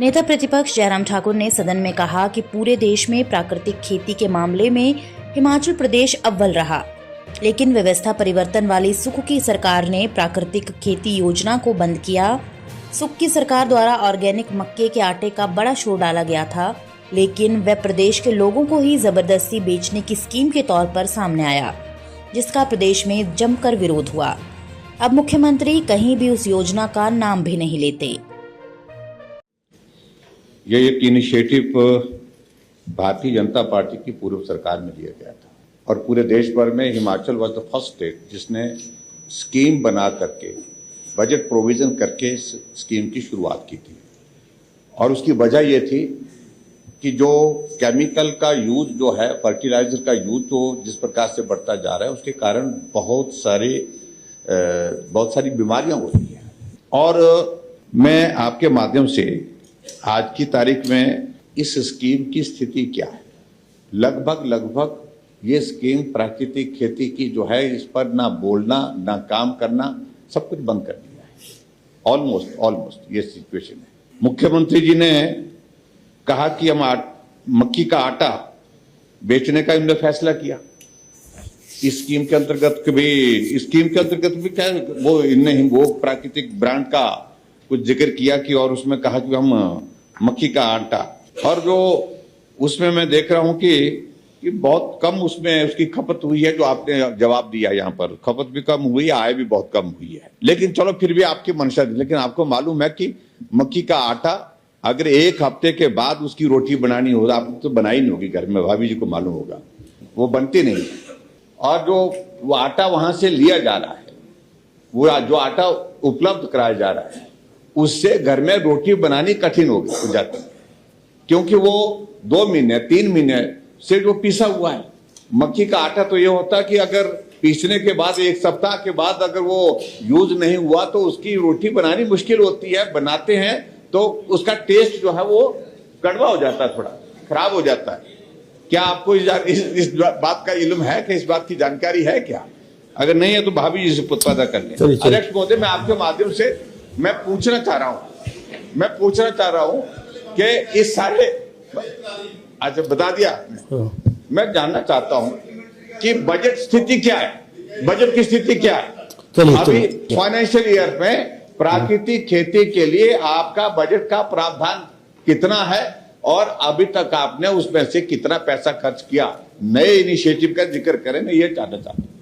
नेता प्रतिपक्ष जयराम ठाकुर ने सदन में कहा कि पूरे देश में प्राकृतिक खेती के मामले में हिमाचल प्रदेश अव्वल रहा, लेकिन व्यवस्था परिवर्तन वाली सुख की सरकार ने प्राकृतिक खेती योजना को बंद किया। सुख की सरकार द्वारा ऑर्गेनिक मक्के के आटे का बड़ा शोर डाला गया था, लेकिन वह प्रदेश के लोगों को ही जबरदस्ती बेचने की स्कीम के तौर पर सामने आया, जिसका प्रदेश में जमकर विरोध हुआ। अब मुख्यमंत्री कहीं भी उस योजना का नाम भी नहीं लेते। यह एक इनिशिएटिव भारतीय जनता पार्टी की पूर्व सरकार में लिया गया था और पूरे देश भर में Himachal was the first state जिसने स्कीम बना करके बजट प्रोविजन करके स्कीम की शुरुआत की थी। और उसकी वजह यह थी कि जो केमिकल का यूज जो है, फर्टिलाइजर का यूज जो जिस प्रकार से बढ़ता जा रहा है, उसके कारण बहुत सारी बीमारियां हो रही हैं। और मैं आपके माध्यम से आज की तारीख में इस स्कीम की स्थिति क्या है, लगभग ये स्कीम प्राकृतिक खेती की जो है, इस पर ना बोलना ना काम करना, सब कुछ बंद कर दिया है। ऑलमोस्ट ये सिचुएशन है। मुख्यमंत्री जी ने कहा कि हम मक्की का आटा बेचने का इन्होंने फैसला किया। इस स्कीम के अंतर्गत भी क्या वो प्राकृतिक ब्रांड का कुछ जिक्र किया कि, और उसमें कहा कि हम मक्की का आटा, और जो उसमें मैं देख रहा हूं कि बहुत कम उसमें उसकी खपत हुई है। जो आपने जवाब दिया, यहाँ पर खपत भी कम हुई है, आय भी बहुत कम हुई है। लेकिन चलो फिर भी आपकी मंशा थी। लेकिन आपको मालूम है कि मक्की का आटा अगर एक हफ्ते के बाद उसकी रोटी बनानी हो, आपने तो बनाई नहीं होगी घर में, भाभी जी को मालूम होगा, वो बनती नहीं। और जो वो आटा वहां से लिया जा रहा है, वो जो आटा उपलब्ध कराया जा रहा है, उससे घर में रोटी बनानी कठिन हो जाती है, क्योंकि वो 2 महीने 3 महीने से जो पिसा हुआ है। मक्की का आटा तो ये होता है कि अगर पीसने के बाद 1 सप्ताह के बाद अगर वो यूज नहीं हुआ तो उसकी रोटी बनानी मुश्किल होती है। बनाते हैं तो उसका टेस्ट जो है वो कड़वा हो जाता है, थोड़ा खराब हो जाता है। क्या आपको इस बात का इल्म है कि इस बात की जानकारी है क्या? अगर नहीं है तो भाभी जी से पता कर लें। अध्यक्ष महोदय, मैं आपके माध्यम से मैं पूछना चाह रहा हूं कि इस सारे, अच्छा बता दिया, मैं जानना चाहता हूं कि बजट स्थिति क्या है, बजट की स्थिति क्या है अभी फाइनेंशियल ईयर में प्राकृतिक खेती के लिए आपका बजट का प्रावधान कितना है और अभी तक आपने उसमें से कितना पैसा खर्च किया? नए इनिशिएटिव का जिक्र करें, मैं ये जानना चाहता हूं।